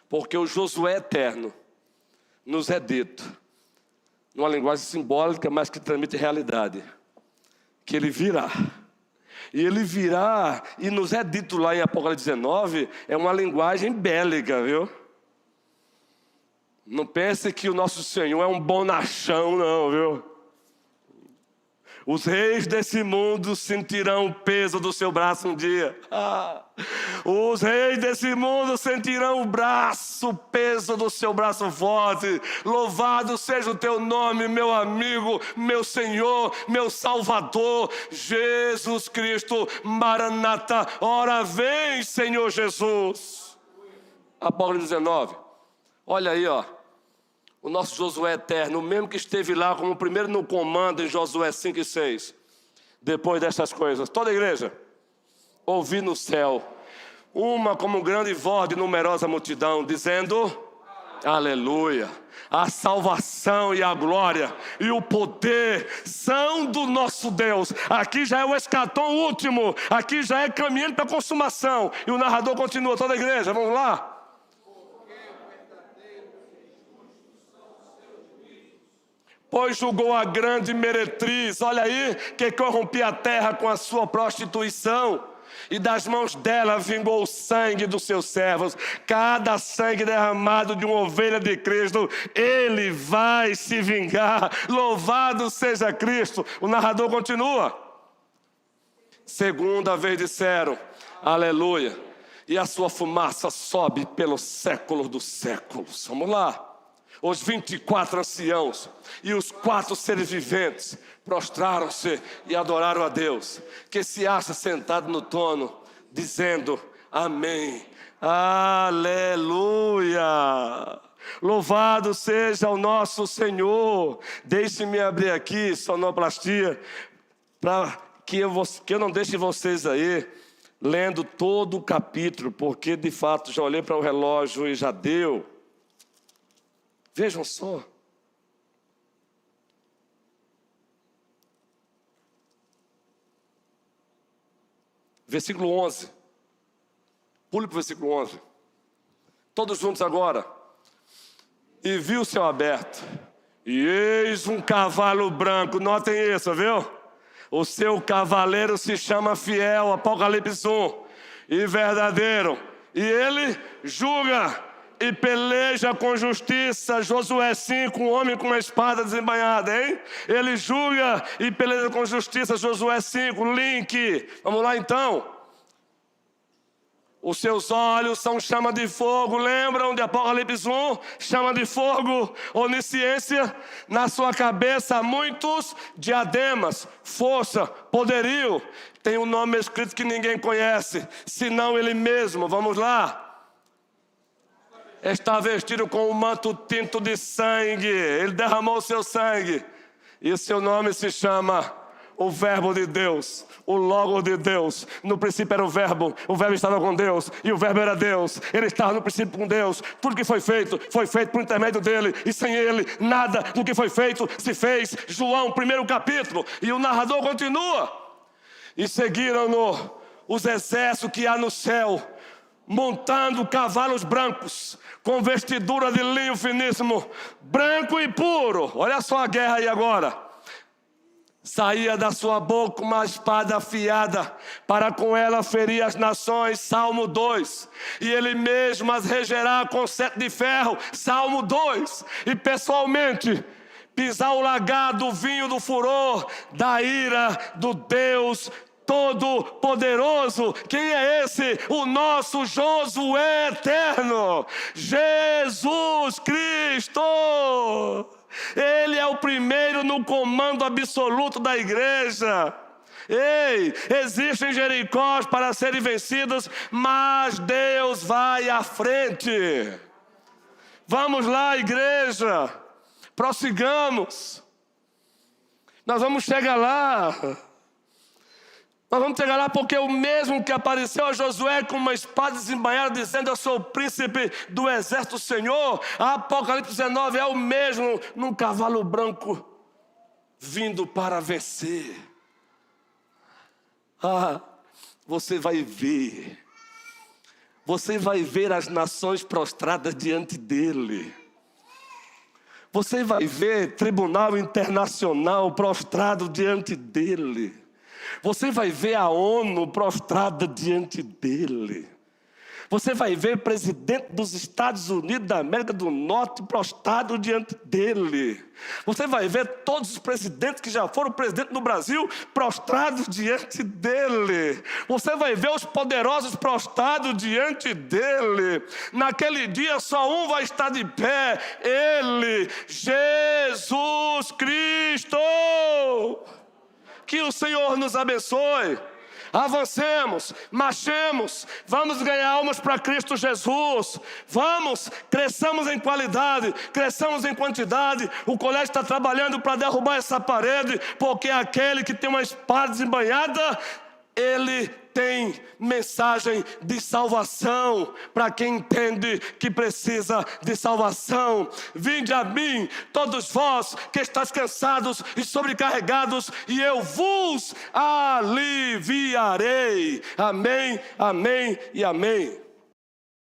porque o Josué eterno nos é dito, numa linguagem simbólica, mas que transmite realidade, que ele virá. E ele virá, e nos é dito lá em Apocalipse 19, é uma linguagem bélica, viu? Não pense que o nosso Senhor é um bonachão, não, viu? Os reis desse mundo sentirão o peso do seu braço um dia. Os reis desse mundo sentirão o peso do seu braço forte. Louvado seja o teu nome, meu amigo, meu Senhor, meu Salvador, Jesus Cristo, Maranata. Ora vem, Senhor Jesus. Apocalipse 19. Olha aí, ó. O nosso Josué eterno, o mesmo que esteve lá como o primeiro no comando em Josué 5 e 6. Depois destas coisas, toda a igreja ouvi no céu uma como grande voz de numerosa multidão, dizendo: aleluia, a salvação e a glória e o poder são do nosso Deus. Aqui já é o escatom último, aqui já é caminhando para a consumação. E o narrador continua, toda a igreja, vamos lá. Pois julgou a grande meretriz, olha aí, que corrompia a terra com a sua prostituição, e das mãos dela vingou o sangue dos seus servos. Cada sangue derramado de uma ovelha de Cristo, ele vai se vingar. Louvado seja Cristo. O narrador continua. Segunda vez disseram, aleluia, e a sua fumaça sobe pelos séculos dos séculos. Vamos lá. Os 24 anciãos e os 4 seres viventes prostraram-se e adoraram a Deus, que se acha sentado no trono, dizendo: amém, aleluia. Louvado seja o nosso Senhor. Deixe-me abrir aqui sonoplastia, para que eu não deixe vocês aí lendo todo o capítulo, porque de fato já olhei para o relógio e já deu. Vejam só. Versículo 11. Pule para o versículo 11. Todos juntos agora. E viu o céu aberto, e eis um cavalo branco. Notem isso, viu? O seu cavaleiro se chama Fiel, Apocalipse 1, e verdadeiro. E ele julga e peleja com justiça. Josué 5, um homem com uma espada desembainhada, hein? Ele julga e peleja com justiça. Josué 5, link. Vamos lá então. Os seus olhos são chama de fogo. Lembram de Apocalipse 1? Chama de fogo, onisciência. Na sua cabeça muitos diademas, força, poderio. Tem um nome escrito que ninguém conhece, senão ele mesmo. Vamos lá. Está vestido com um manto tinto de sangue. Ele derramou o seu sangue. E o seu nome se chama o Verbo de Deus, o Logo de Deus. No princípio era o Verbo estava com Deus, e o Verbo era Deus. Ele estava no princípio com Deus. Tudo que foi feito por intermédio dele, e sem ele, nada do que foi feito se fez. João, 1º capítulo, e o narrador continua. E seguiram-no os exércitos que há no céu, montando cavalos brancos, com vestidura de linho finíssimo, branco e puro. Olha só a guerra aí agora. Saía da sua boca uma espada afiada, para com ela ferir as nações. Salmo 2. E ele mesmo as regerá com cetro de ferro. Salmo 2. E pessoalmente pisar o lagar do vinho do furor, da ira do Deus Todo-Poderoso. Quem é esse? O nosso Josué eterno, Jesus Cristo. Ele é o primeiro no comando absoluto da igreja. Ei, existem Jericós para serem vencidos, mas Deus vai à frente. Vamos lá, igreja, prossigamos. Nós vamos chegar lá. Nós vamos chegar lá porque o mesmo que apareceu a Josué com uma espada desembainhada, dizendo: eu sou o príncipe do exército do Senhor. A Apocalipse 19 é o mesmo, num cavalo branco, vindo para vencer. Você vai ver. Você vai ver as nações prostradas diante dele. Você vai ver tribunal internacional prostrado diante dele. Você vai ver a ONU prostrada diante dele. Você vai ver o presidente dos Estados Unidos da América do Norte prostrado diante dele. Você vai ver todos os presidentes que já foram presidente do Brasil prostrados diante dele. Você vai ver os poderosos prostrados diante dele. Naquele dia só um vai estar de pé: ele, Jesus Cristo. Que o Senhor nos abençoe. Avancemos, marchemos, vamos ganhar almas para Cristo Jesus. Vamos, cresçamos em qualidade, cresçamos em quantidade. O colégio está trabalhando para derrubar essa parede, porque aquele que tem uma espada desembainhada, ele tem mensagem de salvação para quem entende que precisa de salvação. Vinde a mim, todos vós que estáis cansados e sobrecarregados, e eu vos aliviarei. Amém, amém e amém.